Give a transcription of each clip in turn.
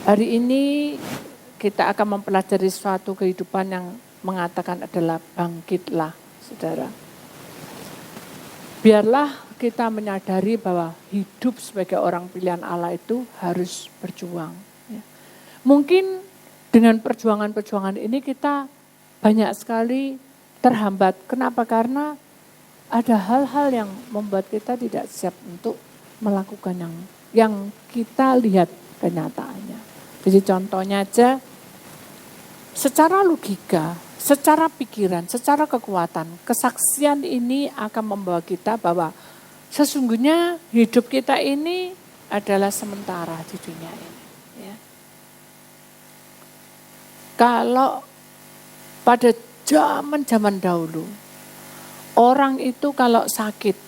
Hari ini kita akan mempelajari suatu kehidupan yang mengatakan adalah bangkitlah, saudara. Biarlah kita menyadari bahwa hidup sebagai orang pilihan Allah itu harus berjuang. Mungkin dengan perjuangan-perjuangan ini kita banyak sekali terhambat. Kenapa? Karena ada hal-hal yang membuat kita tidak siap untuk melakukan yang kita lihat kenyataannya. Jadi contohnya aja, secara logika, secara pikiran, secara kekuatan, kesaksian ini akan membawa kita bahwa sesungguhnya hidup kita ini adalah sementara di dunia ini. Ya. Kalau pada zaman-zaman dahulu, orang itu kalau sakit,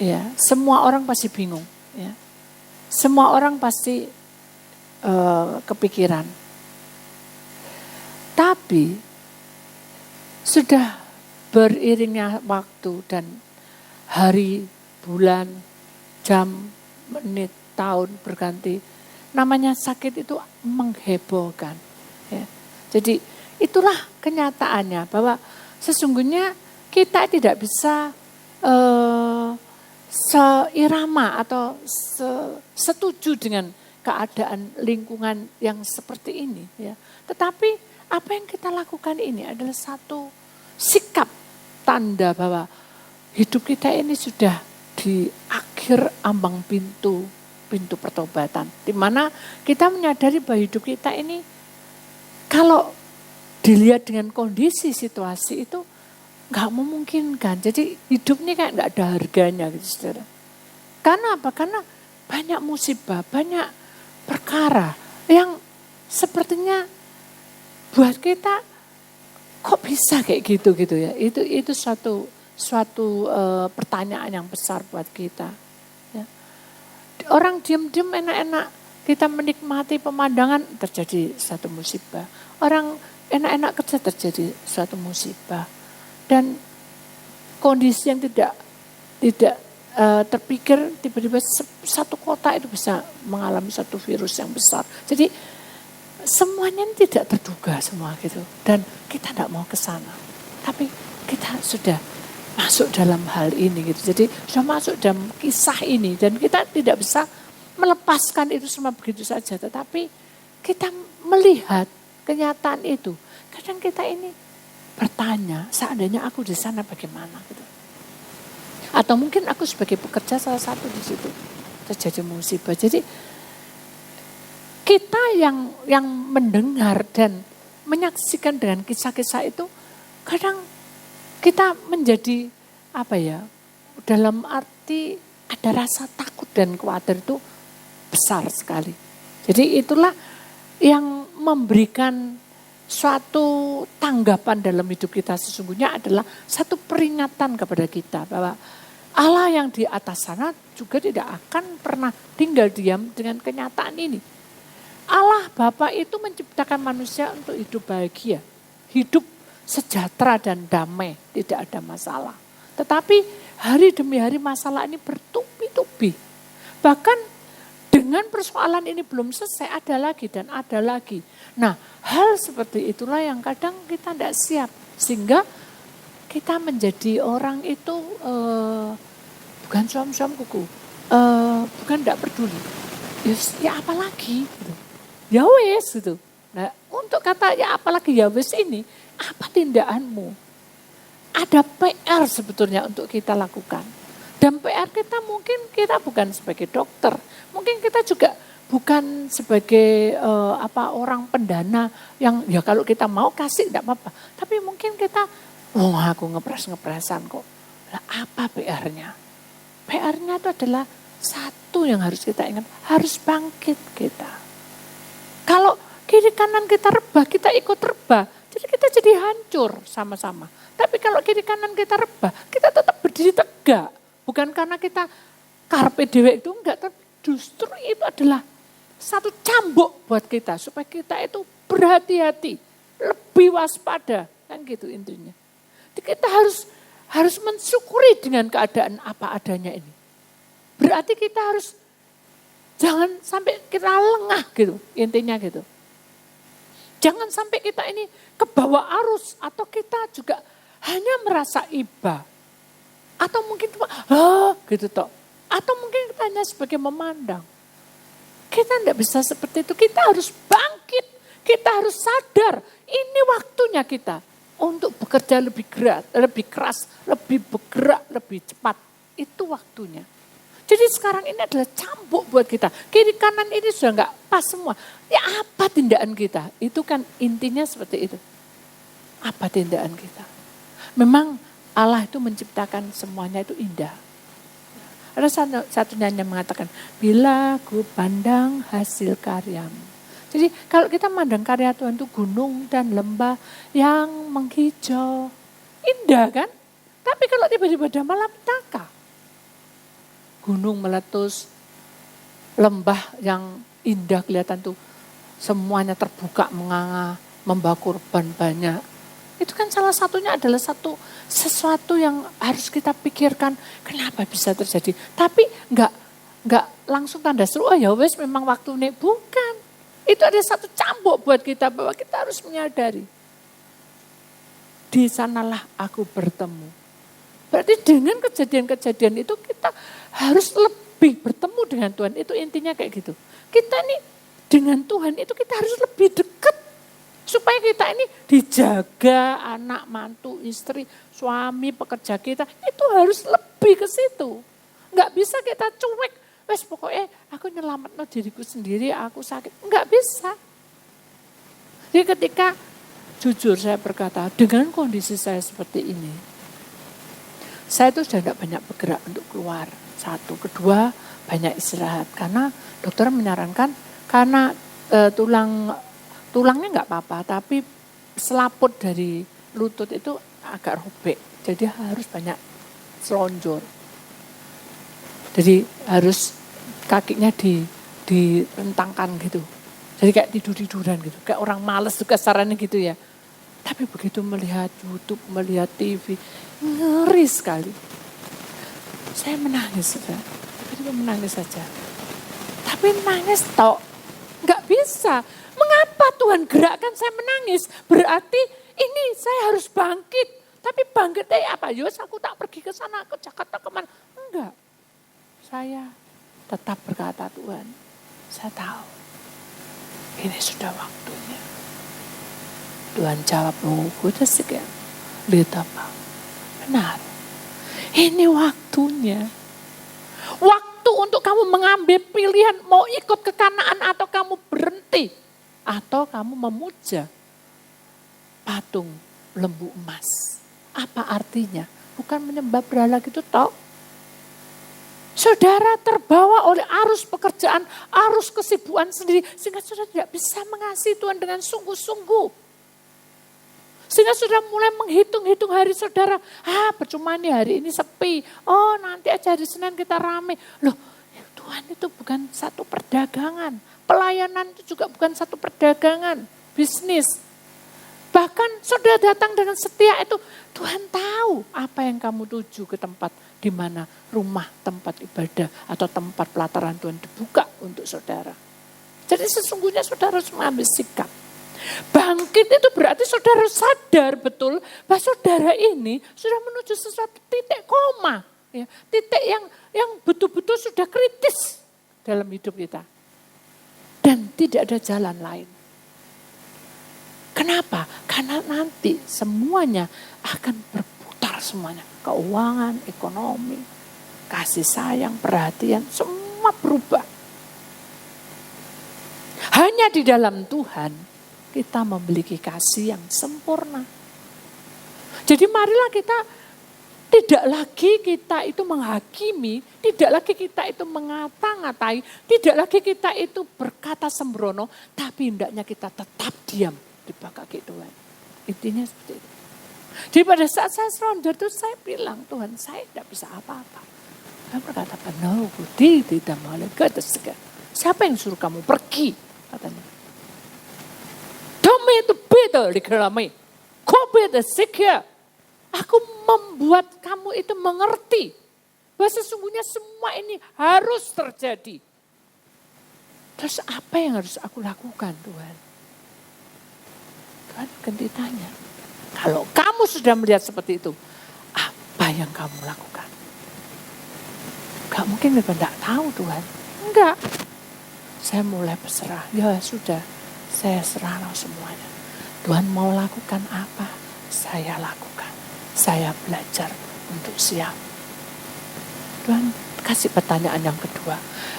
ya semua orang pasti bingung. Ya. Semua orang pasti kepikiran. Tapi sudah beriringnya waktu dan hari, bulan, jam, menit, tahun berganti. Namanya sakit itu menghebohkan. Ya. Jadi itulah kenyataannya bahwa sesungguhnya kita tidak bisa seirama atau setuju dengan keadaan lingkungan yang seperti ini. Ya. Tetapi apa yang kita lakukan ini adalah satu sikap tanda bahwa hidup kita ini sudah di akhir ambang pintu pertobatan. Di mana kita menyadari bahwa hidup kita ini kalau dilihat dengan kondisi situasi itu nggak memungkinkan. Jadi hidup ini kayak nggak ada harganya gitu, saudara. Karena apa? Karena banyak musibah, banyak perkara yang sepertinya buat kita kok bisa kayak gitu ya. Itu suatu pertanyaan yang besar buat kita. Ya. Orang diam-diam enak-enak, kita menikmati pemandangan terjadi suatu musibah. Orang enak-enak kerja terjadi suatu musibah. Dan kondisi yang tidak terpikir tiba-tiba satu kota itu bisa mengalami satu virus yang besar. Jadi semuanya tidak terduga semua gitu. Dan kita tidak mau ke sana. Tapi kita sudah masuk dalam hal ini gitu. Jadi sudah masuk dalam kisah ini. Dan kita tidak bisa melepaskan itu semua begitu saja. Tetapi kita melihat kenyataan itu. Kadang kita ini bertanya, seandainya aku di sana bagaimana gitu. Atau mungkin aku sebagai pekerja salah satu di situ terjadi musibah. Jadi kita yang mendengar dan menyaksikan dengan kisah-kisah itu kadang kita menjadi dalam arti ada rasa takut dan khawatir itu besar sekali. Jadi itulah yang memberikan suatu tanggapan dalam hidup kita sesungguhnya adalah satu peringatan kepada kita bahwa Allah yang di atas sana juga tidak akan pernah tinggal diam dengan kenyataan ini. Allah Bapa itu menciptakan manusia untuk hidup bahagia, hidup sejahtera dan damai, tidak ada masalah. Tetapi hari demi hari masalah ini bertubi-tubi. Bahkan dengan persoalan ini belum selesai, ada lagi dan ada lagi. Nah, hal seperti itulah yang kadang kita tidak siap. Sehingga kita menjadi orang itu bukan suam-suam kuku, bukan tidak peduli. Ya apa lagi? Gitu. Ya wes gitu. Nah, untuk kata ya apalagi ya wes ini, apa tindakanmu? Ada PR sebetulnya untuk kita lakukan. Dan PR kita mungkin kita bukan sebagai dokter, mungkin kita juga bukan sebagai orang pendana yang ya kalau kita mau kasih tidak apa-apa. Tapi mungkin kita, aku ngepres-ngepresan kok. Lah apa PR-nya? PR-nya itu adalah satu yang harus kita ingat, harus bangkit kita. Kalau kiri kanan kita rebah, kita ikut rebah. Jadi kita jadi hancur sama-sama. Tapi kalau kiri kanan kita rebah, kita tetap berdiri tegak. Bukan karena kita karpe dewek itu enggak, tapi justru itu adalah satu cambuk buat kita. Supaya kita itu berhati-hati, lebih waspada. Kan gitu intinya. Jadi kita harus mensyukuri dengan keadaan apa adanya ini. Berarti kita harus Jangan sampai kita lengah gitu, intinya gitu. Jangan sampai kita ini kebawa arus atau kita juga hanya merasa iba. Atau mungkin cuma, gitu toh. Atau mungkin kita hanya sebagai memandang. Kita tidak bisa seperti itu, kita harus bangkit. Kita harus sadar, ini waktunya kita untuk bekerja lebih keras, lebih bergerak, lebih cepat. Itu waktunya. Jadi sekarang ini adalah cambuk buat kita. Kiri kanan ini sudah enggak pas semua. Ya apa tindakan kita? Itu kan intinya seperti itu. Apa tindakan kita? Memang Allah itu menciptakan semuanya itu indah. Ada satu nyanyi yang mengatakan, bila ku pandang hasil karyamu. Jadi kalau kita mandang karya Tuhan itu gunung dan lembah yang menghijau. Indah kan? Tapi kalau tiba-tiba ada malapetaka. Gunung meletus, lembah yang indah kelihatan tuh semuanya terbuka menganga, membawa korban banyak. Itu kan salah satunya adalah sesuatu yang harus kita pikirkan kenapa bisa terjadi. Tapi enggak langsung tanda seru, oh ya wes memang waktu ini. Bukan. Itu ada satu cambuk buat kita bahwa kita harus menyadari. Di sanalah aku bertemu. Berarti dengan kejadian-kejadian itu kita harus lebih bertemu dengan Tuhan. Itu intinya kayak gitu. Kita ini dengan Tuhan itu kita harus lebih dekat. Supaya kita ini dijaga anak, mantu, istri, suami, pekerja kita. Itu harus lebih ke situ. Enggak bisa kita cuek. Wes pokoknya aku nyelamatkan diriku sendiri, aku sakit. Enggak bisa. Jadi ketika jujur saya berkata, dengan kondisi saya seperti ini, saya itu sudah tidak banyak bergerak untuk keluar. Satu, kedua banyak istirahat. Karena dokter menyarankan, karena tulangnya enggak apa-apa, tapi selaput dari lutut itu agak robek. Jadi harus banyak selonjor. Jadi harus kakinya direntangkan gitu. Jadi kayak tidur-tiduran gitu. Kayak orang males tuh kasarannya gitu ya. Tapi begitu melihat YouTube, melihat TV, ngeri sekali. Saya menangis sudah. Tiba-tiba menangis saja. Tapi nangis tok. Enggak bisa. Mengapa Tuhan gerakkan saya menangis? Berarti ini saya harus bangkit. Tapi bangkitnya apa? Yos aku tak pergi ke sana, ke Jakarta, kemana. Enggak. Saya tetap berkata Tuhan, saya tahu ini sudah waktunya. Tuhan jawab, udah sekian. Lihat apa? Benar. Ini waktunya. Waktu untuk kamu mengambil pilihan mau ikut ke Kanaan atau kamu berhenti. Atau kamu memuja patung lembu emas. Apa artinya? Bukan menyembah berhala gitu toh. Saudara terbawa oleh arus pekerjaan, arus kesibukan sendiri. Sehingga saudara tidak bisa mengasihi Tuhan dengan sungguh-sungguh. Sehingga saudara mulai menghitung-hitung hari saudara. Percuma nih hari ini sepi. Oh nanti aja hari Senin kita rame. Loh Tuhan itu bukan satu perdagangan. Pelayanan itu juga bukan satu perdagangan. Bisnis. Bahkan saudara datang dengan setia itu. Tuhan tahu apa yang kamu tuju ke tempat di mana rumah tempat ibadah atau tempat pelataran Tuhan dibuka untuk saudara. Jadi sesungguhnya saudara harus mengambil sikap. Bangkit itu berarti saudara sadar betul bahwa saudara ini sudah menuju sesuatu titik koma. Ya, titik yang betul-betul sudah kritis dalam hidup kita. Dan tidak ada jalan lain. Kenapa? Karena nanti semuanya akan berputar semuanya. Keuangan, ekonomi, kasih sayang, perhatian, semua berubah. Hanya di dalam Tuhan kita memiliki kasih yang sempurna. Jadi marilah kita tidak lagi kita itu menghakimi, tidak lagi kita itu mengata-ngatai, tidak lagi kita itu berkata sembrono, tapi hendaknya kita tetap diam di bawah kaki Tuhan. Intinya seperti itu. Jadi pada saat saya surrender itu saya bilang, Tuhan saya tidak bisa apa-apa. Saya berkata, no, Budi tidak boleh ketersegah. Siapa yang suruh kamu pergi? Katanya. Don't make the bitter dikelami. Kau beda secure. Aku membuat kamu itu mengerti bahwa sesungguhnya semua ini harus terjadi. Terus apa yang harus aku lakukan Tuhan? Tuhan ganti tanya. Kalau kamu sudah melihat seperti itu, apa yang kamu lakukan? Gak mungkin kita tidak tahu Tuhan. Enggak. Saya mulai berserah. Ya sudah, saya serahlah semuanya. Tuhan mau lakukan apa? Saya lakukan. Saya belajar untuk siap. Tuhan kasih pertanyaan yang kedua.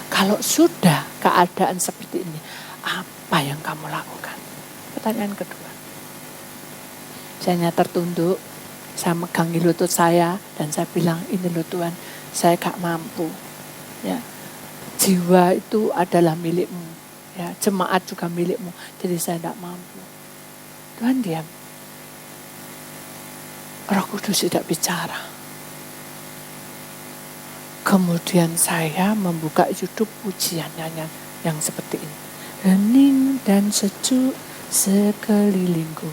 Kalau sudah keadaan seperti ini, apa yang kamu lakukan? Pertanyaan kedua. Saya tertunduk, saya megangi lutut saya dan saya bilang, ini loh Tuhan, saya gak mampu. Ya, jiwa itu adalah milikmu. Ya, jemaat juga milikmu. Jadi saya tidak mampu. Tuhan diam. Roh Kudus tidak bicara. Kemudian saya membuka YouTube pujian nyanyian yang seperti ini. Hening dan sejuk sekelilingku,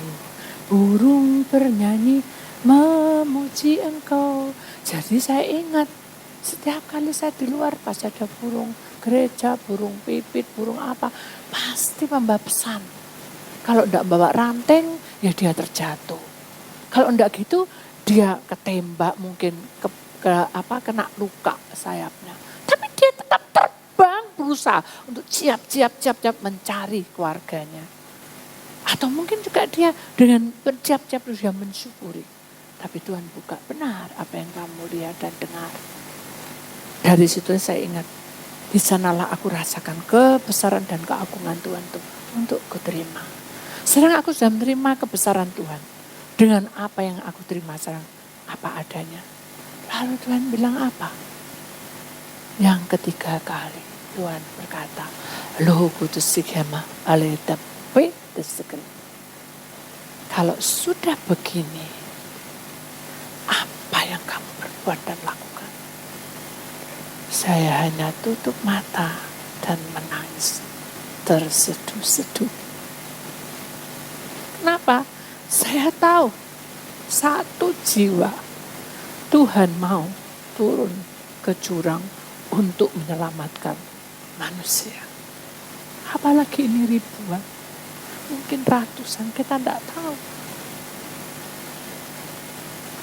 burung bernyanyi memuji Engkau. Jadi saya ingat setiap kali saya di luar pas ada burung gereja, burung pipit, burung apa, pasti membawa pesan. Kalau tidak bawa ranting, ya dia terjatuh. Kalau tidak gitu, dia ketembak mungkin kena luka sayapnya. Tapi dia tetap terbang berusaha untuk siap mencari keluarganya. Atau mungkin juga dia dengan bersiap-siap dia mensyukuri. Tapi Tuhan buka benar apa yang kamu lihat dan dengar. Dari situ saya ingat, di sanalah aku rasakan kebesaran dan keagungan Tuhan tuh untuk kuterima. Sekarang aku sudah menerima kebesaran Tuhan dengan apa yang aku terima sekarang, apa adanya. Lalu Tuhan bilang apa? Yang ketiga kali Tuhan berkata, Loh Kudus Sikema aletape tesekel. Kalau sudah begini, apa yang kamu berbuat dan lakukan? Saya hanya tutup mata dan menangis terseduh-seduh. Kenapa? Saya tahu satu jiwa Tuhan mau turun ke jurang untuk menyelamatkan manusia. Apalagi ini ribuan, mungkin ratusan, kita tidak tahu.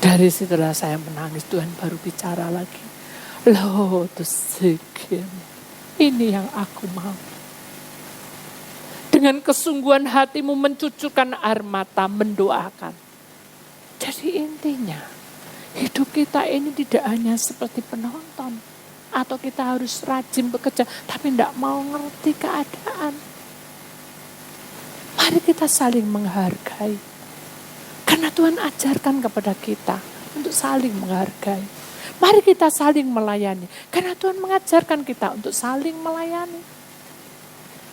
Dari situlah saya menangis, Tuhan baru bicara lagi. Loh, ini yang aku mau. Dengan kesungguhan hatimu mencucurkan air mata, mendoakan. Jadi intinya, hidup kita ini tidak hanya seperti penonton. Atau kita harus rajin bekerja, tapi tidak mau ngerti keadaan. Mari kita saling menghargai. Karena Tuhan ajarkan kepada kita untuk saling menghargai. Mari kita saling melayani. Karena Tuhan mengajarkan kita untuk saling melayani.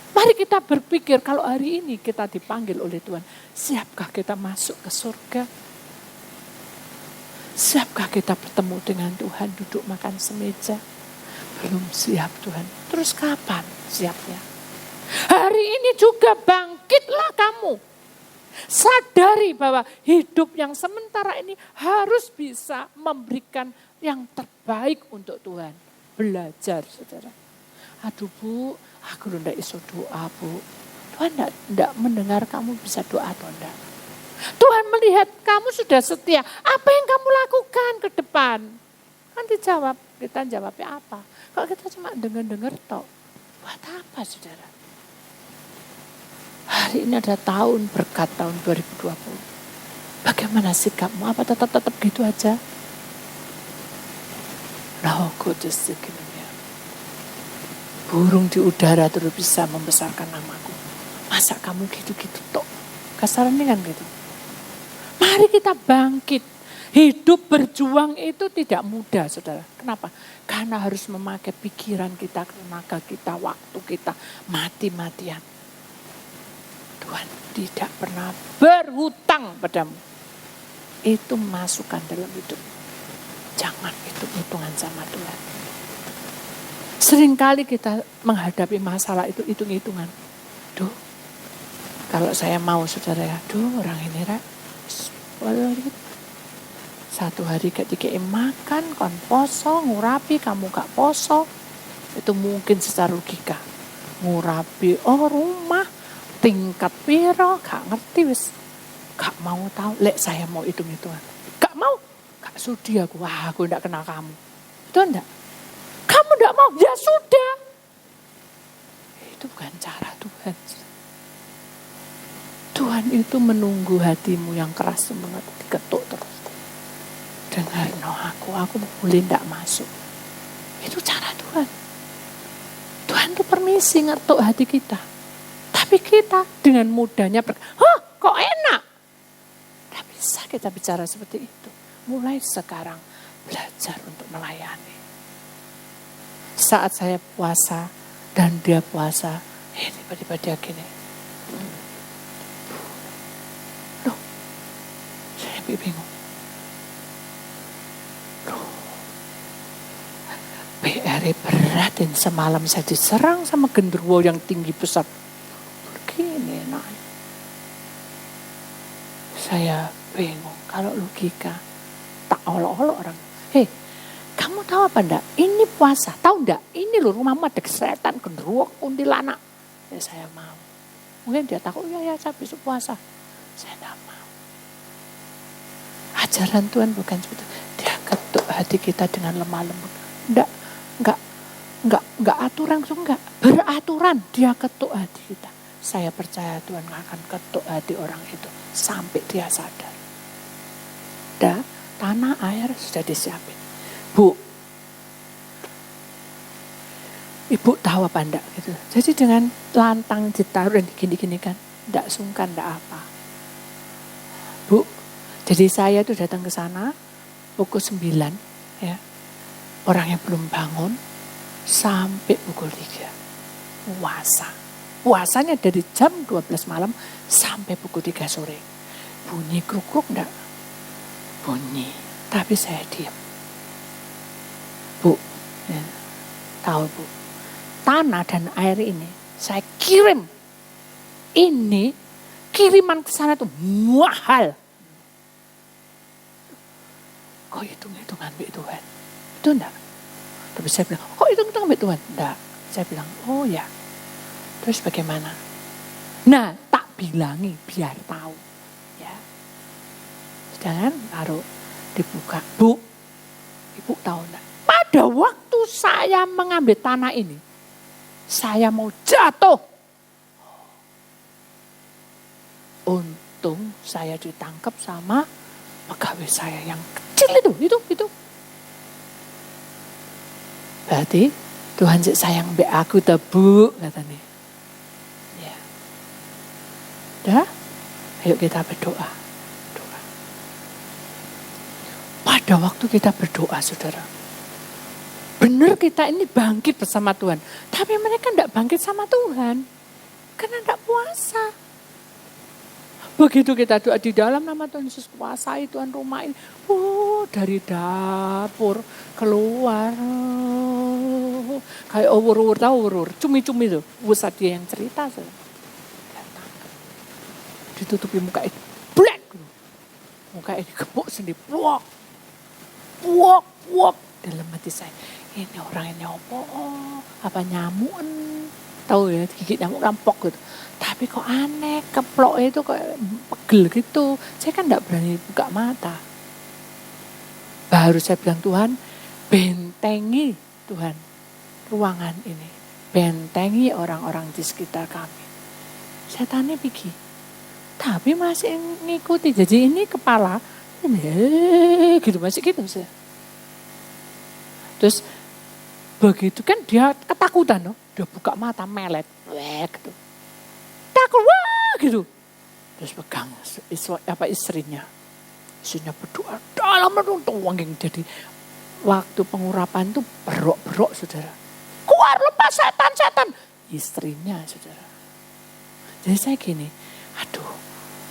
Mari kita berpikir kalau hari ini kita dipanggil oleh Tuhan. Siapkah kita masuk ke surga? Siapkah kita bertemu dengan Tuhan, duduk makan semeja? Belum siap Tuhan. Terus kapan siapnya? Hari ini juga bangkitlah kamu. Sadari bahwa hidup yang sementara ini harus bisa memberikan yang terbaik untuk Tuhan. Belajar, saudara. Aduh Bu, aku tidak iso doa Bu. Tuhan tidak mendengar kamu bisa doa atau tidak. Tuhan melihat kamu sudah setia. Apa yang kamu lakukan ke depan? Kan dijawab, kita jawabnya apa? Kalau kita cuma dengar-dengar tok, buat apa saudara? Hari ini ada tahun berkat tahun 2020. Bagaimana sikapmu? Apa tetap gitu aja? Loh, Kudus segini. Burung di udara terus bisa membesarkan namaku. Masa kamu gitu-gitu tok? Kasarannya kan gitu. Mari kita bangkit. Hidup berjuang itu tidak mudah, saudara. Kenapa? Karena harus memakai pikiran kita, tenaga kita, waktu kita, mati-matian. Tuhan tidak pernah berhutang padamu. Itu masukan dalam hidup. Jangan hitung-hitungan sama Tuhan. Seringkali kita menghadapi masalah itu hitung-hitungan. Duh, kalau saya mau saudara ya, orang ini satu hari ketika makan, kon poso, ngurapi, kamu gak poso. Itu mungkin secara logika. ngurapi rumah, tingkat piro, gak ngerti wis. Gak mau tahu, lek saya mau hitung-hitungan. Gak mau, gak sudi aku, wah aku ndak kenal kamu. Itu enggak? Kamu ndak mau, ya sudah. Itu bukan cara Tuhan. Tuhan itu menunggu hatimu yang keras banget, diketuk terus. Dengar no aku boleh ndak masuk. Itu cara Tuhan. Tuhan tuh permisi ngetuk hati kita. Tapi kita dengan mudahnya, kok enak? Tidak bisa kita bicara seperti itu. Mulai sekarang belajar untuk melayani. Saat saya puasa dan dia puasa, tiba-tiba dia gini. Loh, saya bingung. PR berat dan semalam saya diserang sama genderuwo yang tinggi besar. Begini nah. Saya bingung kalau logika tak olok-olok orang. Hei, kamu tahu apa enggak? Ini puasa, tahu enggak? Ini loh rumahmu ada setan, genderuwo, kuntilanak. Ya saya mau. Mungkin dia takut, ya saya besok puasa. Saya enggak mau. Ajaran Tuhan bukan seperti itu. Dia ketuk hati kita dengan lemah lembut. Enggak aturan, enggak. Beraturan, dia ketuk hati kita. Saya percaya Tuhan akan ketuk hati orang itu sampai dia sadar. Dan tanah air sudah disiapin. Bu, Ibu tahu apa enggak gitu. Jadi dengan lantang ditaruh dan gini-gini kan, enggak sungkan, enggak apa. Bu, jadi saya tuh datang ke sana pukul 9 ya. Orangnya belum bangun sampai pukul 3. Puasanya dari jam 12 malam sampai pukul 3 sore. Bunyi kruk-kruk enggak? Bunyi. Tapi saya diam. Bu, ya, tahu Bu. Tanah dan air ini saya kirim. Ini kiriman ke sana tuh mahal. Kok hitung-hitungan Mbak Tuhan? Itu enggak. Tapi saya bilang, kok hitung-hitungan Mbak Tuhan? Enggak. Saya bilang, oh ya. Terus bagaimana? Nah, tak bilangi biar tahu. Ya. Jangan taruh dibuka. Bu, Ibu tahu enggak? Pada waktu saya mengambil tanah ini, saya mau jatuh. Untung saya ditangkap sama pegawai saya yang kecil itu. Berarti Tuhan sayang mbak aku Bu, katanya. Ya. Dah, ayo kita berdoa. Pada waktu kita berdoa, saudara, benar kita ini bangkit bersama Tuhan. Tapi mereka tidak bangkit sama Tuhan. Karena tidak puasa. Begitu kita doa di dalam nama Tuhan Yesus, kuasai Tuhan rumah ini. Dari dapur keluar. Kayak tahu cumi-cumi itu. Usah dia yang cerita. Ditutupi muka ini. Black. Muka ini gemuk sendiri. Puak. Dalam hati saya. Ini orang ini apa nyamuan. Tahu ya, gigit nyamuk rampok gitu. Tapi kok aneh, keplok itu kok pegel gitu. Saya kan enggak berani buka mata. Baru saya bilang, Tuhan, bentengi Tuhan ruangan ini. Bentengi orang-orang di sekitar kami. Setannya pergi. Tapi masih ngikuti. Jadi ini kepala, gitu masih gitu. Terus begitu kan dia ketakutan. Dia buka mata melet. Gitu. Takut, wah gitu. Terus pegang istrinya. Istrinya berdoa dalam tuang yang jadi waktu pengurapan itu berok-berok saudara. Keluar lepas setan. Istrinya saudara. Jadi saya gini, aduh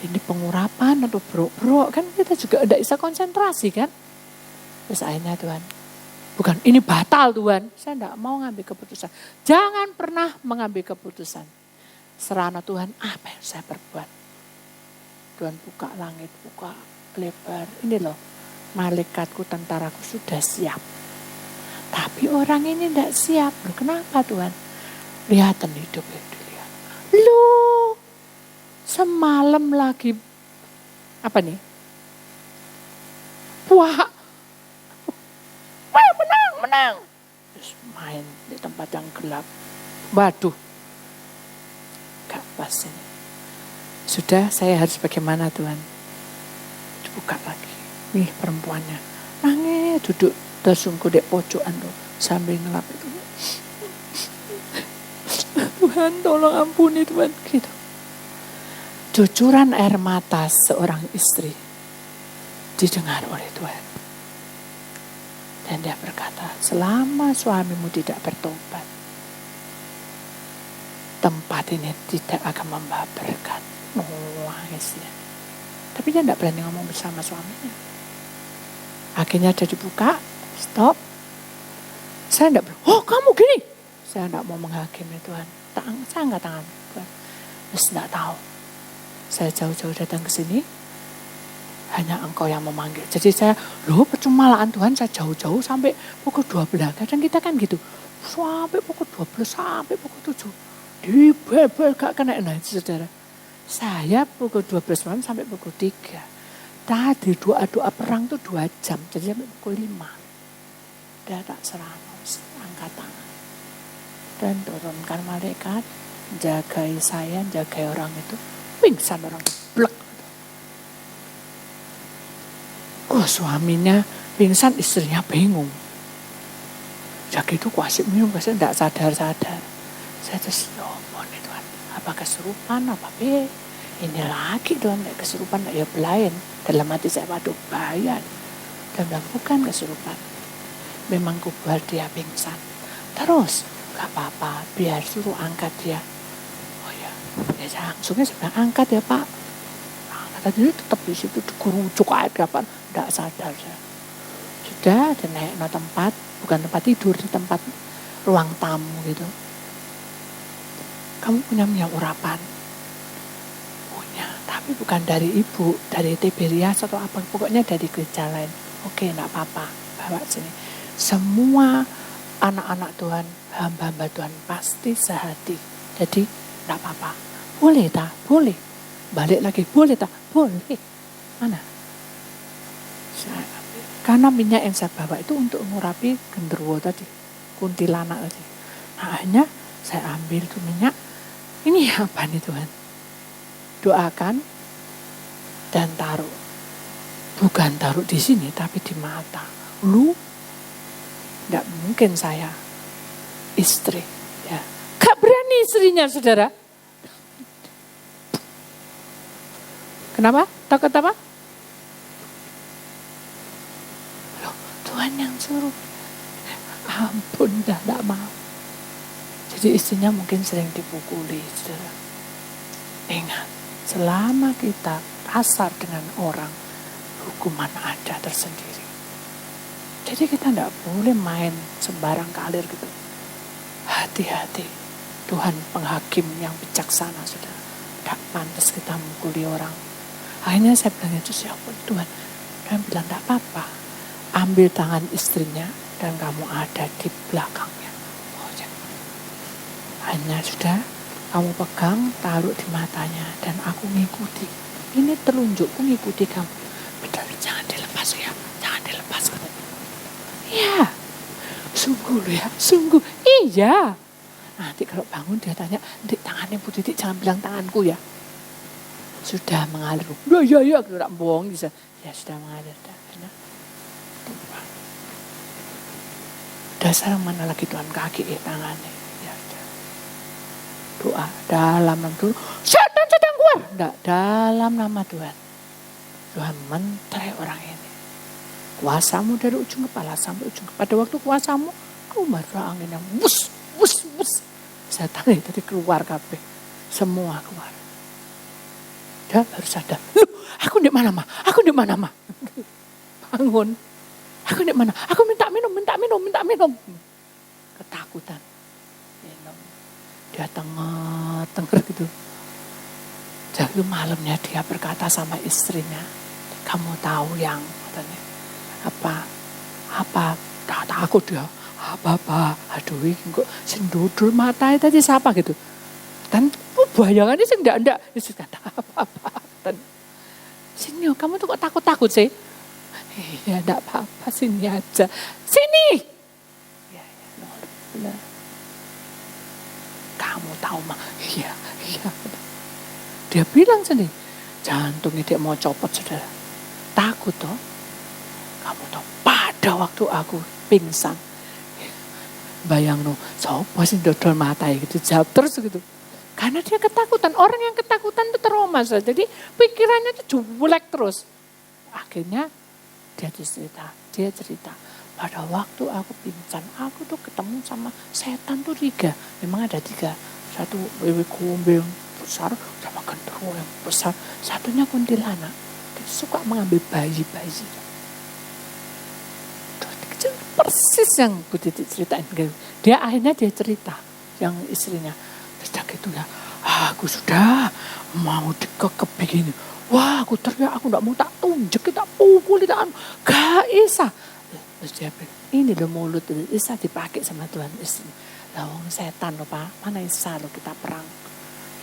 ini pengurapan atau berok-berok kan kita juga tidak bisa konsentrasi kan. Terus akhirnya Tuhan, bukan ini batal Tuhan. Saya tidak mau ngambil keputusan. Jangan pernah mengambil keputusan. Serana Tuhan, apa yang saya perbuat? Tuhan buka langit, buka lebar. Ini loh, malaikatku, tentaraku sudah siap. Tapi orang ini tidak siap. Loh, kenapa Tuhan? Lihatan hidup itu. Lu semalam lagi apa nih? Wah, menang. Terus main di tempat yang gelap. Waduh, gak pas ini. Sudah, saya harus bagaimana Tuhan? Dibuka lagi. Nih perempuannya. Nangis, duduk tersungkur di pojokan tuh. Sambil ngelap itu. Tuhan tolong ampuni Tuhan. Gitu. Cucuran air mata seorang istri didengar oleh Tuhan. Dan dia berkata, selama suamimu tidak bertobat, tempat ini tidak akan membawa berkat. Nangisnya. Tapi dia tidak berani ngomong bersama suaminya. Akhirnya dia dibuka, stop. Saya tidak bilang, oh kamu gini. Saya tidak mau menghakimi Tuhan. Saya angkat tangan Tuhan. Terus tidak tahu. Saya jauh-jauh datang ke sini. Hanya engkau yang memanggil. Jadi saya, percuma lah Tuhan, saya jauh-jauh sampai pukul 12. Kadang kita kan gitu. Sampai pukul 12, sampai pukul 7. Dibel-bel gak kena. Nah itu saudara. Saya pukul 12 malam sampai pukul 3. Tadi doa-doa perang itu 2 jam. Jadi sampai pukul 5. Dia tak serana, angkat tangan. Dan turunkan malaikat. Jagai saya, jagai orang itu. Pingsan orang itu. Blek. Suaminya pingsan, istrinya bingung. Jadi itu kuasik minum, kuasik tidak sadar-sadar. Saya terus, mohon Tuhan, apa kesurupan, apa ini lagi Tuhan, kesurupan, ya belain. Dalam hati saya, waduh bahaya. Dan bukan kesurupan. Memang kubuat dia pingsan. Terus, gak apa-apa, biar suruh angkat dia. Oh ya langsungnya saya bilang, angkat ya Pak. Angkat dia tetap di situ, dikurucuk air kapan. Tidak sadar saya. Sudah naik no tempat, bukan tempat tidur, di tempat ruang tamu gitu. Kamu punya minyak urapan? Punya, tapi bukan dari ibu, dari Tiberias atau apa, pokoknya dari gereja lain. Oke, enggak apa-apa, bawa sini. Semua anak-anak Tuhan, hamba-hamba Tuhan pasti sehati. Jadi enggak apa-apa. Boleh tak? Boleh. Balik lagi, boleh tak? Boleh. Mana? Karena minyak yang saya bawa itu untuk ngurapi genderuwo tadi, kuntilanak tadi. Nah, akhirnya saya ambil itu minyak. Ini apa nih Tuhan? Doakan dan taruh. Bukan taruh di sini, tapi di mata. Lu, tidak mungkin saya istri. Ya. Gak berani istrinya, saudara. Kenapa? Takut apa? Tuhan yang suruh. Ampun, dah tidak mau. Jadi istrinya mungkin sering dipukuli, saudara. Ingat, selama kita kasar dengan orang, hukuman ada tersendiri. Jadi kita tidak boleh main sembarang kalir gitu. Hati-hati, Tuhan penghakim yang bijaksana, saudara. Tidak pantas kita mukuli orang. Akhirnya saya bilang itu, siapa Tuhan? Tuhan bilang, tidak apa-apa. Ambil tangan istrinya dan kamu ada di belakangnya. Oh, ya. Hanya sudah kamu pegang, taruh di matanya dan aku ngikuti. Ini telunjukku ngikuti kamu. Betul, jangan dilepas ya. Jangan dilepas. Ya, sungguh loh ya, sungguh. Iya. Nanti kalau bangun dia tanya, "Dik, tangannya Bu Titik jangan bilang tanganku ya." Sudah mengalir. Ya, aku tak bohong bisa. Ya sudah mengalir. Dasar mana lagi Tuhan kaki tangannya. Ya sudah. Doa dalam nama Tuhan. Setan sedang keluar. Tidak, dalam nama Tuhan. Tuhan menterai orang ini. Kuasamu dari ujung kepala sampai ujung kepala. Pada waktu kuasamu, keluar angin yang wus. Setan itu tadi keluar kabeh. Semua keluar. Dia baru sadar. Loh, aku di mana, Ma? Bangun. Aku di mana? Aku minta minum. Ketakutan. Minum. Dia tengah gitu. Jadi malamnya dia berkata sama istrinya, "Kamu tahu yang," katanya, apa? Kata aku dia, Bapak, aduh ini kok sendudul matanya tadi siapa gitu. Dan bayangannya sih enggak. Yesus kata apa-apa. Sini, kamu tuh kok takut-takut sih? Iya, enggak apa-apa, sini aja. Sini! Ya, benar. Kamu tahu mah? Iya. Dia bilang sendiri, jantungnya dia mau copot saudara. Takut toh? Kamu tahu, pada waktu aku pingsan. Bayang no, siapa sih dodol mata gitu, jawab terus gitu. Karena dia ketakutan, orang yang ketakutan itu trauma. Jadi pikirannya itu jelek terus. Akhirnya dia cerita. Pada waktu aku pingsan, aku tuh ketemu sama setan tuh 3. Memang ada 3. Satu wewe gombel yang besar, sama genderuwo yang besar. Satunya kuntilanak. Dia suka mengambil bayi-bayi. Persis yang Bu Titi ceritain. Dia akhirnya cerita, yang istrinya. Terus gitu ya, aku sudah mau dikekep begini. Wah, aku teriak, aku enggak mau tak tunjuk, tak pukul, gak bisa. Terus dia bilang, ini loh mulut, bisa dipakai sama Tuhan istri. Lawang setan loh Pak, mana bisa loh kita perang.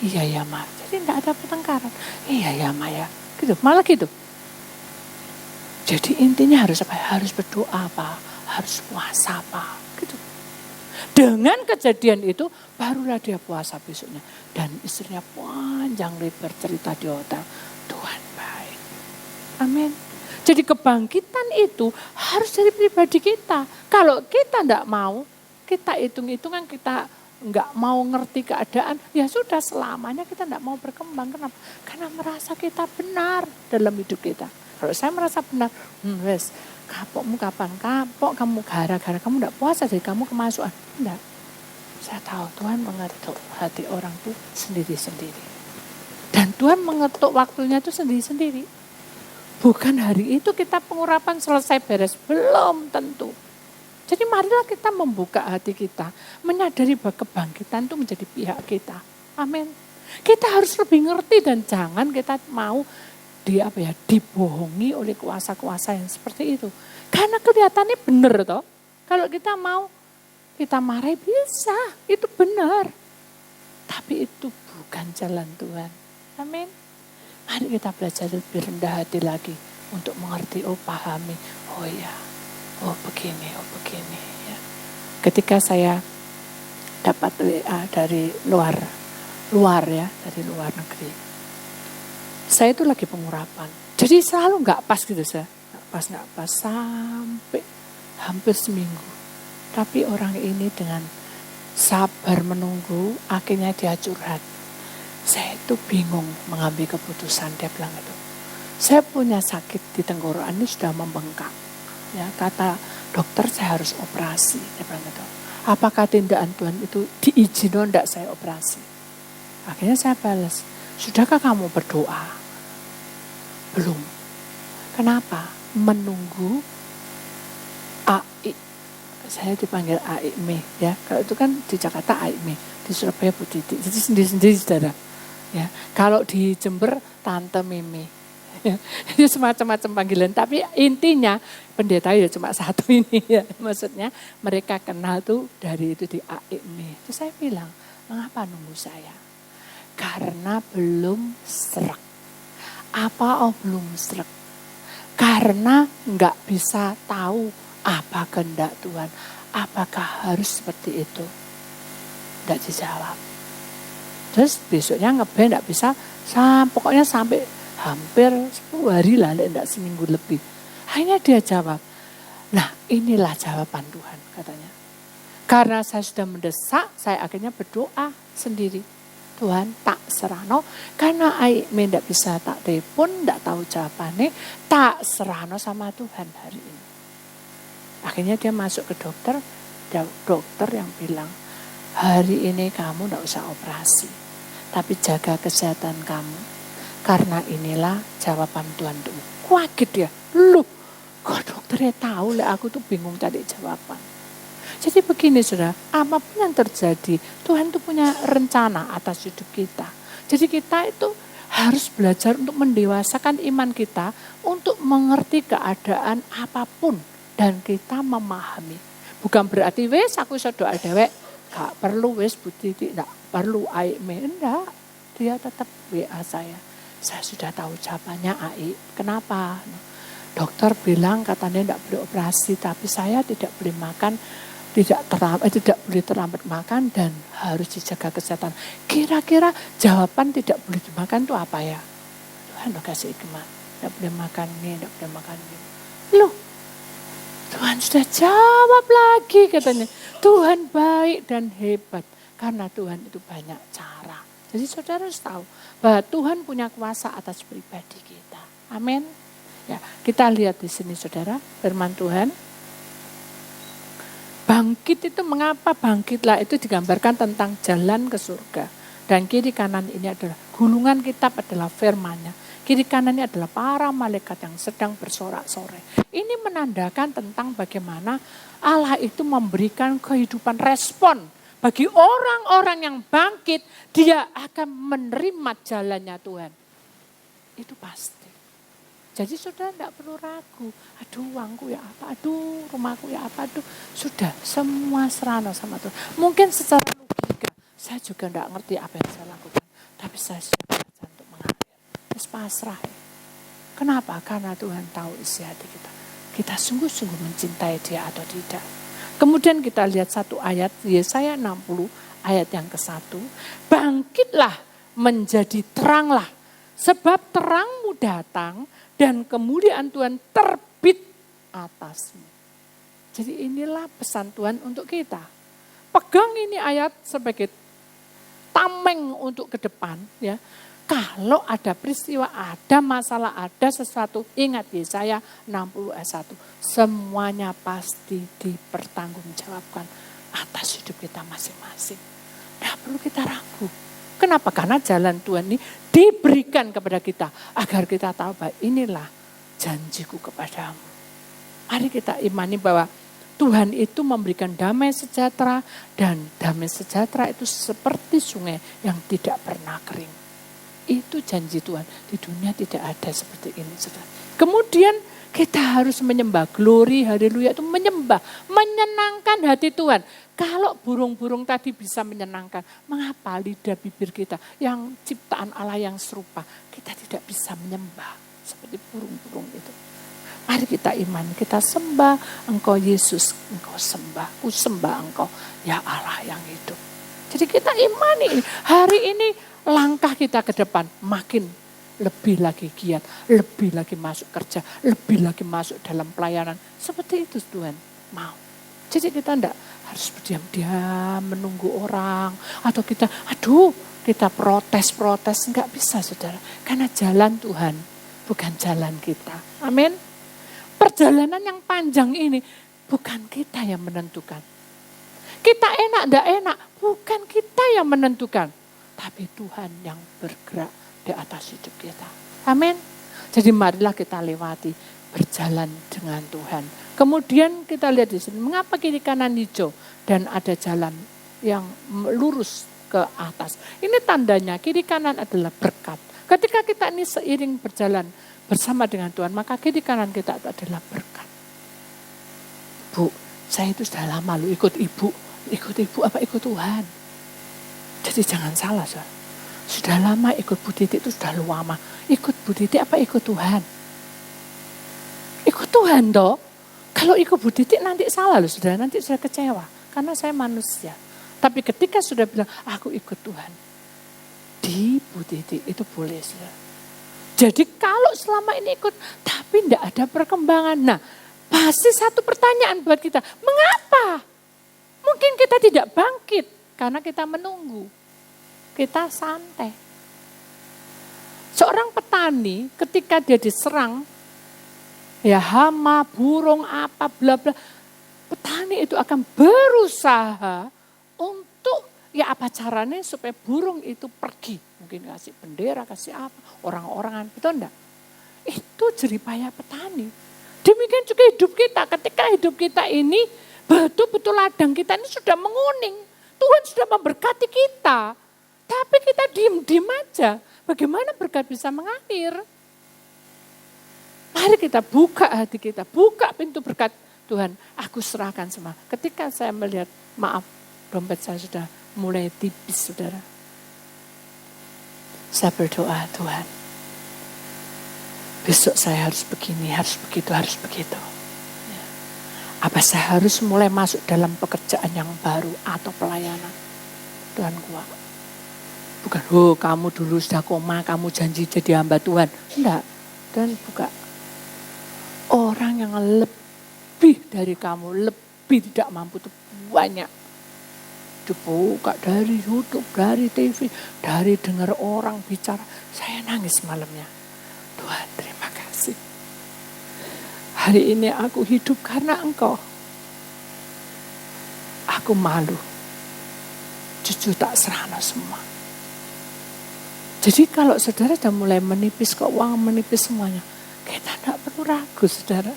Iya ya Ma, jadi enggak ada pertengkaran. Iya ya Ma ya, gitu, malah gitu. Jadi intinya harus apa? Harus berdoa Pak, harus puasa Pak, gitu. Dengan kejadian itu, barulah dia puasa besoknya. Dan istrinya panjang lebar cerita di hotel. Tuhan baik. Amin. Jadi kebangkitan itu harus dari pribadi kita. Kalau kita enggak mau, kita hitung-hitungan, kita enggak mau ngerti keadaan, ya sudah selamanya kita enggak mau berkembang. Kenapa? Karena merasa kita benar dalam hidup kita. Kalau saya merasa benar, wes. Kapokmu kapan kapok, kamu gara-gara kamu enggak puasa jadi kamu kemasukan. Enggak. Saya tahu Tuhan mengetuk hati orang itu sendiri-sendiri. Dan Tuhan mengetuk waktunya itu sendiri-sendiri. Bukan hari itu kita pengurapan selesai beres. Belum tentu. Jadi marilah kita membuka hati kita. Menyadari bahwa kebangkitan itu menjadi pihak kita. Amin. Kita harus lebih ngerti dan jangan kita mau dibohongi oleh kuasa-kuasa yang seperti itu. Karena kelihatannya benar toh. Kalau kita mau, kita marahi bisa, itu benar. Tapi itu bukan jalan Tuhan. Amin. Mari kita belajar lebih rendah hati lagi untuk mengerti, pahami. Oh ya, begini. Ya. Ketika saya dapat WA dari luar negeri. Saya itu lagi pengurapan. Jadi selalu nggak pas gitu saya. Nggak pas sampai hampir seminggu. Tapi orang ini dengan sabar menunggu, akhirnya dia curhat. Saya itu bingung mengambil keputusan, dia bilang itu. Saya punya sakit di tenggorokan ini sudah membengkak. Ya, kata dokter saya harus operasi, dia bilang itu. Apakah tindakan Tuhan itu diizinkan enggak saya operasi? Akhirnya saya balas, sudahkah kamu berdoa? Belum. Kenapa? Menunggu AI. Saya dipanggil AIME ya. Kalau itu kan di Jakarta AIME, di Surabaya Bu Titi. Jadi sendiri-sendiri saudara. Ya. Kalau di Jember Tante Mimi. Ya. Itu semacam-macam panggilan. Tapi intinya pendeta ya cuma satu ini ya. Maksudnya mereka kenal tuh dari itu di AIME. Terus saya bilang, mengapa nunggu saya? Karena belum serak. Apa belum serak? Karena nggak bisa tahu apa kehendak Tuhan. Apakah harus seperti itu? Tidak dijawab. Terus besoknya ngeband tidak bisa. Pokoknya sampai hampir 10 hari lah. Tidak seminggu lebih. Akhirnya dia jawab. Nah inilah jawaban Tuhan katanya. Karena saya sudah mendesak. Saya akhirnya berdoa sendiri. Tuhan tak serano karena Aime tidak bisa tak telepon, tidak tahu jawabannya, tak serano sama Tuhan hari ini. Akhirnya dia masuk ke dokter yang bilang, hari ini kamu tidak usah operasi, tapi jaga kesehatan kamu, karena inilah jawaban Tuhan untukmu. Kaget dia, loh kok dokternya tahu lah aku tuh bingung cari jawaban. Jadi begini saudara, apapun yang terjadi, Tuhan itu punya rencana atas hidup kita. Jadi kita itu harus belajar untuk mendewasakan iman kita untuk mengerti keadaan apapun dan kita memahami. Bukan berarti wis aku iso doa dhewek, gak perlu wis Bu Titi, gak perlu Aime, enggak. Dia tetap WA saya. Saya sudah tahu jawabannya AI. Kenapa? Dokter bilang katanya tidak boleh operasi, tapi saya tidak boleh makan, tidak boleh terlambat makan dan harus dijaga kesehatan. Kira-kira jawaban tidak boleh dimakan itu apa ya? Tuhan udah kasih hikmat. Tidak boleh makan ini, tidak boleh makan ini. Loh, Tuhan sudah jawab lagi katanya. Tuhan baik dan hebat. Karena Tuhan itu banyak cara. Jadi saudara harus tahu bahwa Tuhan punya kuasa atas pribadi kita. Amin. Ya, kita lihat di sini saudara, firman Tuhan. Bangkit itu mengapa bangkitlah itu digambarkan tentang jalan ke surga. Dan kiri kanan ini adalah gulungan kitab adalah firman-Nya. Kiri kanannya adalah para malaikat yang sedang bersorak-sorai. Ini menandakan tentang bagaimana Allah itu memberikan kehidupan respon. Bagi orang-orang yang bangkit, dia akan menerima jalannya Tuhan. Itu pasti. Jadi saudara tidak perlu ragu. Aduh uangku ya apa, aduh rumahku ya apa, aduh. Sudah semua serana sama Tuhan. Mungkin secara logika, saya juga tidak ngerti apa yang saya lakukan. Tapi saya sudah belajar untuk mengalir. Terus pasrah. Kenapa? Karena Tuhan tahu isi hati kita. Kita sungguh-sungguh mencintai dia atau tidak. Kemudian kita lihat satu ayat, Yesaya 60 ayat yang ke-1. Bangkitlah menjadi teranglah, sebab terangmu datang dan kemuliaan Tuhan terbit atasmu. Jadi inilah pesan Tuhan untuk kita. Pegang ini ayat sebagai tameng untuk ke depan. Ya. Kalau ada peristiwa, ada masalah, ada sesuatu, ingat Yesaya 60 ayat 1. Semuanya pasti dipertanggungjawabkan atas hidup kita masing-masing. Tidak perlu kita ragu. Kenapa? Karena jalan Tuhan ini diberikan kepada kita. Agar kita tahu bahwa inilah janjiku kepadamu. Mari kita imani bahwa Tuhan itu memberikan damai sejahtera. Dan damai sejahtera itu seperti sungai yang tidak pernah kering. Itu janji Tuhan. Di dunia tidak ada seperti ini. Kemudian kita harus menyembah. Glory, haleluya itu menyembah. Menyenangkan hati Tuhan. Kalau burung-burung tadi bisa menyenangkan. Mengapa lidah bibir kita yang ciptaan Allah yang serupa. Kita tidak bisa menyembah. Seperti burung-burung itu. Mari kita imani. Kita sembah Engkau Yesus. Engkau sembah. Ku sembah Engkau. Ya Allah yang hidup. Jadi kita imani. Hari ini langkah kita ke depan makin lebih lagi giat, lebih lagi masuk kerja, lebih lagi masuk dalam pelayanan. Seperti itu Tuhan mau. Jadi kita tidak harus berdiam-diam menunggu orang. Atau kita, kita protes-protes. Enggak bisa saudara. Karena jalan Tuhan bukan jalan kita. Amin. Perjalanan yang panjang ini bukan kita yang menentukan. Kita enak, enggak enak. Bukan kita yang menentukan. Tapi Tuhan yang bergerak di atas hidup kita. Amin. Jadi marilah kita lewati berjalan dengan Tuhan. Kemudian kita lihat di sini, mengapa kiri kanan hijau dan ada jalan yang lurus ke atas. Ini tandanya kiri kanan adalah berkat. Ketika kita ini seiring berjalan bersama dengan Tuhan, maka kiri kanan kita itu adalah berkat. Bu, saya itu sudah lama lu ikut ibu apa ikut Tuhan. Jadi jangan salah, saudara. Sudah lama ikut Bu Titi itu sudah lama. Ikut Bu Titi apa ikut Tuhan? Ikut Tuhan toh. Kalau ikut Bu Titi nanti salah loh, saudara. Nanti sudah kecewa. Karena saya manusia. Tapi ketika sudah bilang, aku ikut Tuhan. Di Bu Titi itu boleh, saudara. Jadi kalau selama ini ikut, tapi tidak ada perkembangan. Nah, pasti satu pertanyaan buat kita. Mengapa? Mungkin kita tidak bangkit. Karena kita menunggu, kita santai. Seorang petani ketika dia diserang, ya hama, burung, apa, bla bla. Petani itu akan berusaha untuk, ya apa caranya supaya burung itu pergi. Mungkin kasih bendera, kasih apa, orang-orangan, betul enggak? Itu jeripaya petani. Demikian juga hidup kita, ketika hidup kita ini, betul-betul ladang kita ini sudah menguning. Tuhan sudah memberkati kita. Tapi kita diem-diem aja. Bagaimana berkat bisa mengalir? Mari kita buka hati kita. Buka pintu berkat Tuhan, aku serahkan semua. Ketika saya melihat, maaf, dompet saya sudah mulai tipis, saudara. Saya berdoa, Tuhan, besok saya harus begini, harus begitu, harus begitu. Apa saya harus mulai masuk dalam pekerjaan yang baru atau pelayanan? Tuhan kuat. Bukan, kamu dulu sudah koma, kamu janji jadi hamba Tuhan. Enggak, Tuhan buka. Orang yang lebih dari kamu, lebih tidak mampu itu banyak. Dibuka dari YouTube, dari TV, dari dengar orang bicara. Saya nangis malamnya. Tuhan, terima kasih. Hari ini aku hidup karena Engkau. Aku malu. Cucu tak serana semua. Jadi kalau saudara sudah mulai menipis keuangan, menipis semuanya. Kita tidak perlu ragu, saudara.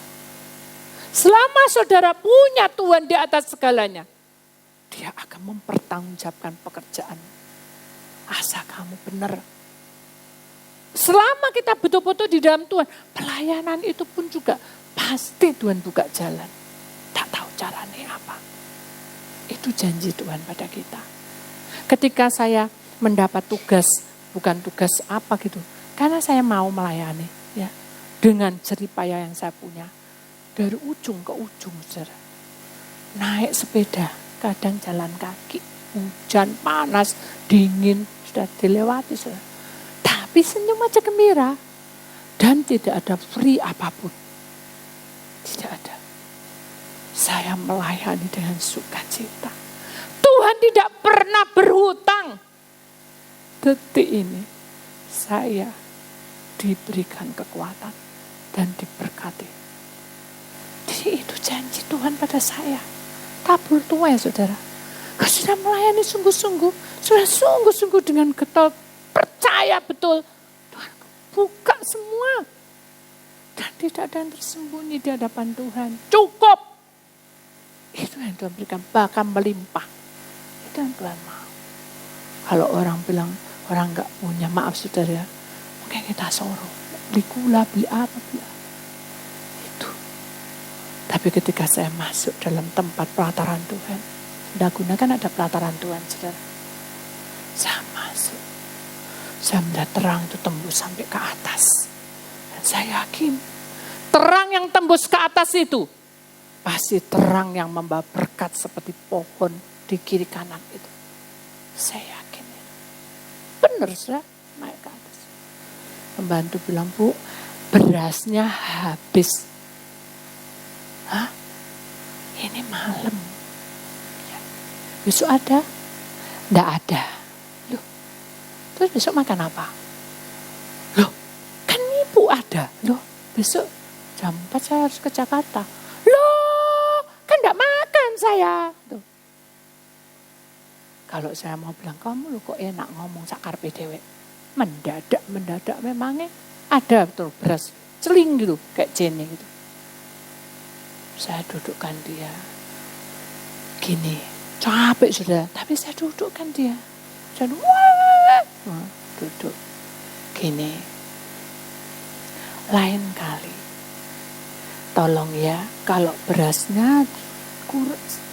Selama saudara punya Tuhan di atas segalanya, Dia akan mempertanggungjawabkan pekerjaan. Asal kamu benar. Selama kita betul-betul di dalam Tuhan, pelayanan itu pun juga pasti Tuhan buka jalan. Tak tahu caranya apa. Itu janji Tuhan pada kita. Ketika saya mendapat tugas, bukan tugas apa gitu, karena saya mau melayani, ya. Dengan jeripaya yang saya punya. Dari ujung ke ujung, saudara. Naik sepeda, kadang jalan kaki. Hujan, panas, dingin, sudah dilewati, saudara. Tapi senyum aja gembira. Dan tidak ada free apapun. Tidak ada. Saya melayani dengan sukacita. Tuhan tidak pernah berhutang. Detik ini, saya diberikan kekuatan. Dan diberkati. Jadi itu janji Tuhan pada saya. Tabur tua ya saudara. Kau sudah melayani sungguh-sungguh. Sudah sungguh-sungguh dengan getol. Percaya betul. Tuhan buka semua. Dan tidak ada yang tersembunyi di hadapan Tuhan. Cukup. Itu yang Tuhan berikan. Bahkan melimpah. Itu yang Tuhan mau. Kalau orang bilang orang gak punya, maaf saudara. Mungkin kita sorong. Beli gula, beli apa. Itu. Tapi ketika saya masuk dalam tempat pelataran Tuhan. Daguna kan ada pelataran Tuhan, saudara. Saya masuk. Saya melihat terang itu tembus sampai ke atas. Dan saya yakin. Terang yang tembus ke atas itu. Pasti terang yang membawa berkat seperti pohon di kiri kanan itu. Saya yakin. Benar, saudara. Naik ke atas. Pembantu bilang, Bu, berasnya habis. Hah? Ini malam. Ya. Besok ada? Nggak ada. Loh, terus besok makan apa? Loh, kan Ibu ada. Loh, besok jam 4 saya harus ke Jakarta. Loh, kan nggak makan saya. Tuh. Kalau saya mau bilang, kamu lo kok enak ngomong sakarpe dewek. Mendadak memangnya ada betul beras celing gitu kayak Jenny gitu. Saya dudukkan dia gini, capek sudah, tapi saya dudukkan dia. Saya duduk gini. Lain kali tolong ya, kalau berasnya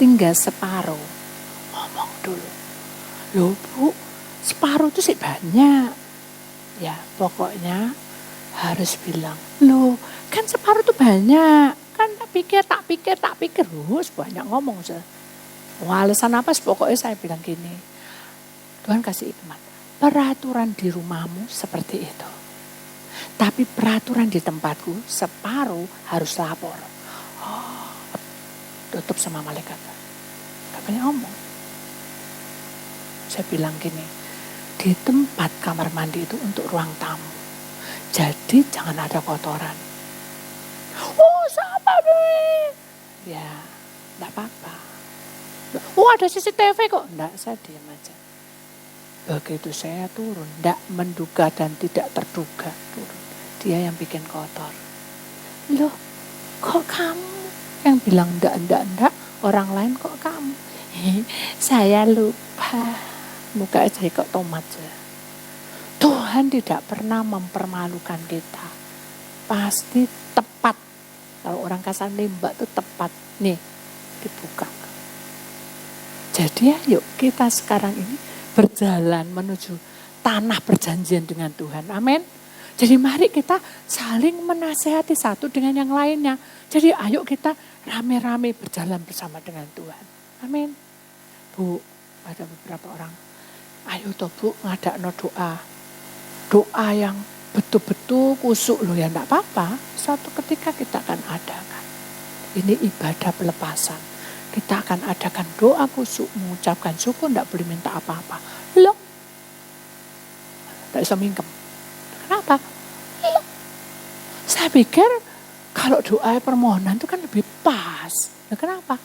tinggal separuh, ngomong dulu. Loh Bu, separuh itu sih banyak. Ya pokoknya harus bilang, loh kan separuh itu banyak. Kan tak pikir. Banyak ngomong. Alasan apa? Pokoknya saya bilang gini. Tuhan kasih hikmat. Peraturan di rumahmu seperti itu. Tapi peraturan di tempatku separuh harus lapor. Oh, tutup sama malaikat. Gak banyak ngomong. Saya bilang gini. Di tempat kamar mandi itu untuk ruang tamu. Jadi jangan ada kotoran. Oh, siapa nih? Ya, enggak apa-apa. Oh, ada CCTV kok. Enggak, saya diam aja. Begitu saya turun, enggak menduga dan tidak terduga turun. Dia yang bikin kotor. Loh, kok kamu yang bilang enggak, orang lain kok kamu? Saya lupa. Muka aja kok tomat ya. Tuhan tidak pernah mempermalukan kita. Pasti tepat. Kalau orang kasar nembak itu tepat. Nih, dibuka. Jadi ayo kita sekarang ini berjalan menuju tanah perjanjian dengan Tuhan. Amin. Jadi mari kita saling menasehati satu dengan yang lainnya. Jadi ayo kita rame-rame berjalan bersama dengan Tuhan. Amin. Bu, ada beberapa orang. Ayo toh Bu, ngadakno doa. Doa yang betul-betul kusuk loh ya, enggak apa-apa. Suatu ketika kita akan adakan. Ini ibadah pelepasan. Kita akan adakan doa kusuk, mengucapkan syukur, enggak boleh minta apa-apa. Loh, enggak bisa mingkem. Kenapa? Loh, saya pikir kalau doa permohonan itu kan lebih pas. Nah, kenapa?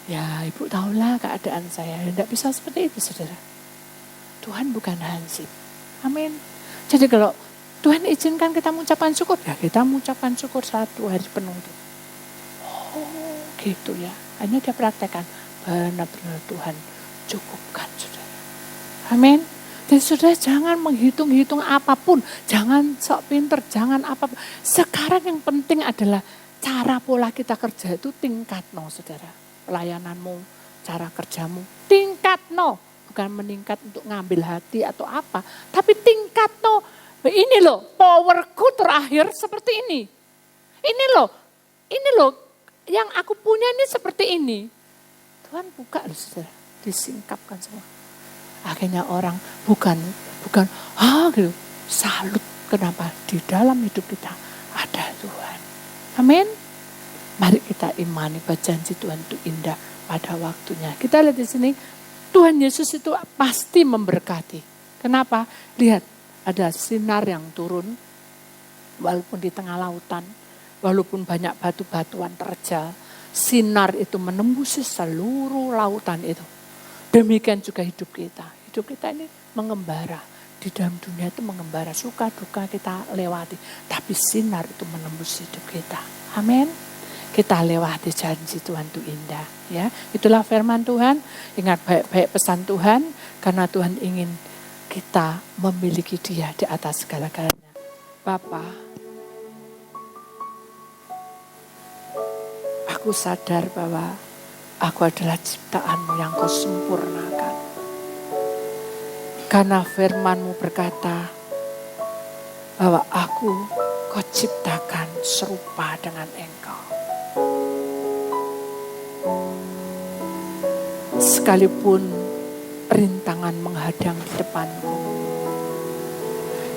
Ya Ibu tahulah keadaan saya. Enggak bisa seperti itu saudara. Tuhan bukan hansip. Amin. Jadi kalau Tuhan izinkan kita mengucapkan syukur, ya kita mengucapkan syukur 1 hari penuh itu. Oh gitu ya. Hanya dia praktekkan. Benar-benar Tuhan cukupkan saudara. Amin. Jadi saudara jangan menghitung-hitung apapun. Jangan sok pinter, jangan apapun. Sekarang yang penting adalah cara pola kita kerja itu tingkat saudara. Pelayananmu, cara kerjamu, tingkat bukan meningkat untuk ngambil hati atau apa. Tapi tingkat ini loh, powerku terakhir seperti ini. Ini loh, yang aku punya ini seperti ini. Tuhan buka loh saudara, disingkapkan semua. Akhirnya orang bukan gitu, salut kenapa di dalam hidup kita ada Tuhan. Amin. Mari kita imani bahwa janji Tuhan itu indah pada waktunya. Kita lihat di sini, Tuhan Yesus itu pasti memberkati. Kenapa? Lihat, ada sinar yang turun, walaupun di tengah lautan, walaupun banyak batu-batuan terjal, sinar itu menembusi seluruh lautan itu. Demikian juga hidup kita. Hidup kita ini mengembara. Di dalam dunia itu mengembara, suka duka kita lewati. Tapi sinar itu menembus hidup kita. Amin. Kita lewati janji Tuhan itu indah. Ya, itulah firman Tuhan. Ingat baik-baik pesan Tuhan. Karena Tuhan ingin kita memiliki Dia di atas segala-galanya. Bapa, aku sadar bahwa aku adalah ciptaan-Mu yang Kau sempurnakan. Karena firman-Mu berkata bahwa aku Kau ciptakan serupa dengan Engkau. Sekalipun rintangan menghadang di depanku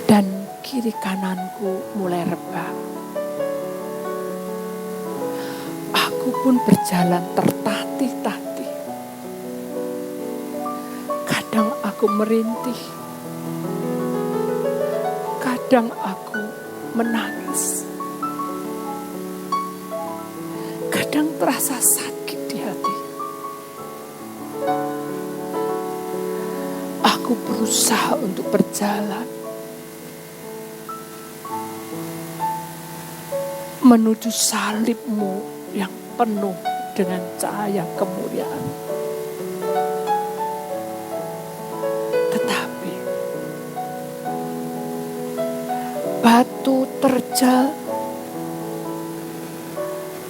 dan kiri kananku mulai rebah, aku pun berjalan tertatih-tatih. Kadang aku merintih, kadang aku menangis, kadang terasa sakit di hati. Aku berusaha untuk berjalan menuju salib-Mu yang penuh dengan cahaya kemuliaan. Tetapi batu terjal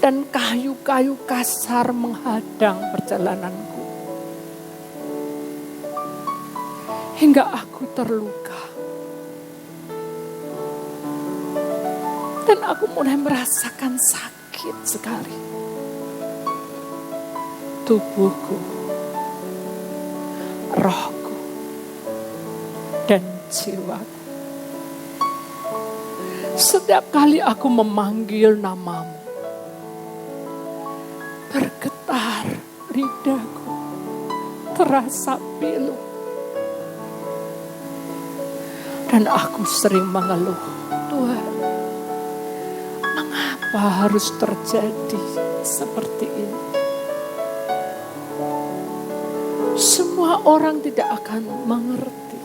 dan kayu-kayu kasar menghadang perjalananku. Hingga aku terluka. Dan aku mulai merasakan sakit sekali. Tubuhku, rohku, dan jiwaku. Setiap kali aku memanggil nama-Mu, bergetar lidahku, terasa pilu. Dan aku sering mengeluh, Tuhan, mengapa harus terjadi seperti ini? Semua orang tidak akan mengerti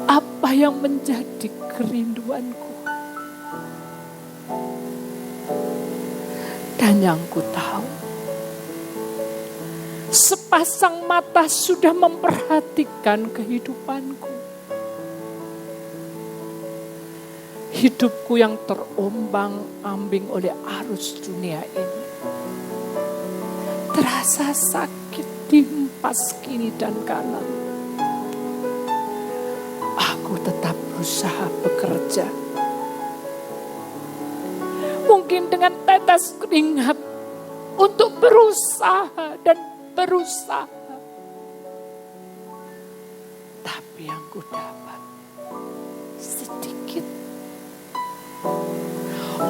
apa yang menjadi kerinduanku. Dan yang ku tahu, sepasang mata sudah memperhatikan kehidupanku. hidupku yang terombang-ambing oleh arus dunia ini. Terasa sakit dihempas kiri dan kanan. Aku tetap berusaha bekerja. Mungkin dengan tetes keringat untuk berusaha dan berusaha. Tapi yang ku dapat sedikit.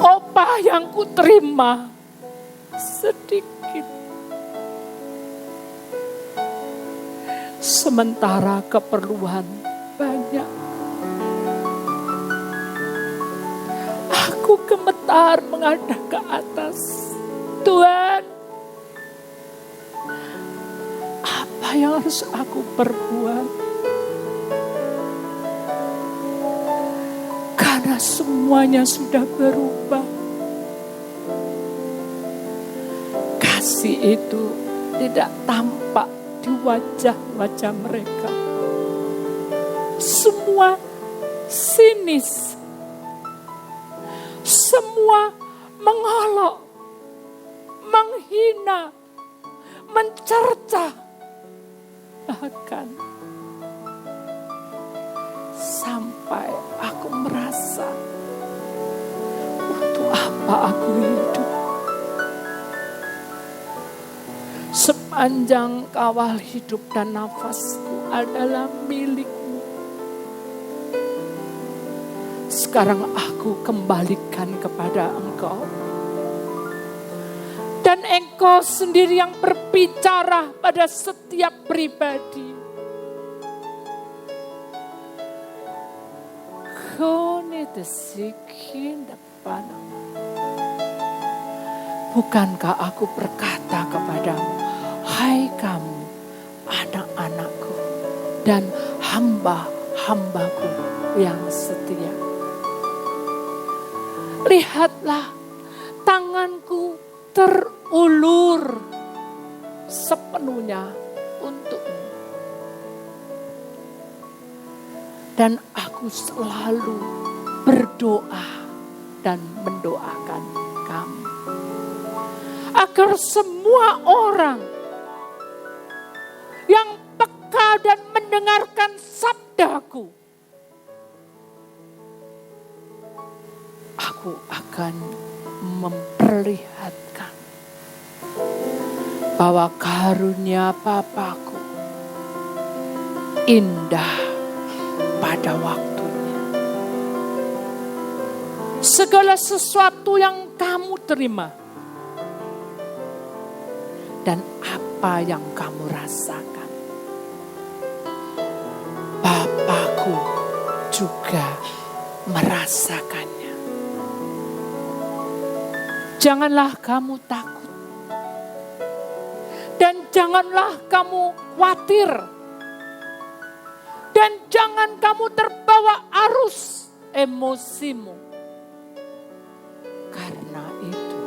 Upah yang ku terima sedikit. Sementara keperluan banyak. Aku gemetar menghadap ke atas. Tuhan, apa yang harus aku perbuat? Karena semuanya sudah berubah. Kasih itu tidak tampak di wajah-wajah mereka. Semua sinis. Semua mengolok, menghina, mencerca. Bahkan sampai aku merasa, untuk apa aku hidup? Sepanjang kawal hidup dan nafasku adalah milikmu. Sekarang aku kembalikan kepada Engkau. Dan Engkau sendiri yang berbicara pada setiap pribadi. Kone desikin depan. Bukankah aku berkata kepadamu, hai kamu anak-anakku dan hamba-hambaku yang setia. Lihatlah, tanganku terulur sepenuhnya untukmu. Dan aku selalu berdoa dan mendoakan kamu. Agar semua orang yang peka dan mendengarkan sabdaku, aku akan memperlihatkan bahwa karunia Bapakku indah pada waktunya. Segala sesuatu yang kamu terima dan apa yang kamu rasakan, Bapakku juga merasakannya. Janganlah kamu takut. Dan janganlah kamu khawatir. Dan jangan kamu terbawa arus emosimu. Karena itu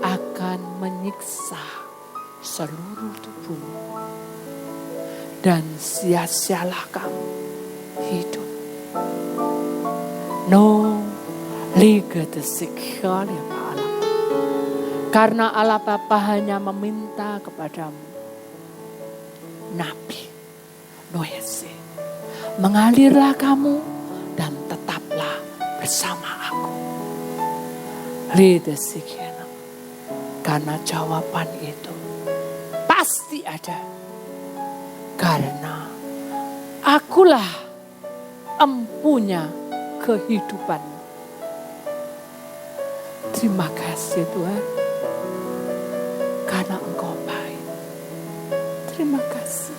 akan menyiksa seluruh tubuhmu. Dan sia-sialah kamu hidup. No, liga desikal ya Pak Allah. Karena Allah Bapa hanya meminta kepadamu, Nabi, Noese, mengalirlah kamu dan tetaplah bersama aku. Liga desikal. Karena jawaban itu pasti ada. Karena akulah empunya kehidupan. Terima kasih Tuhan. Karena Engkau baik. Terima kasih.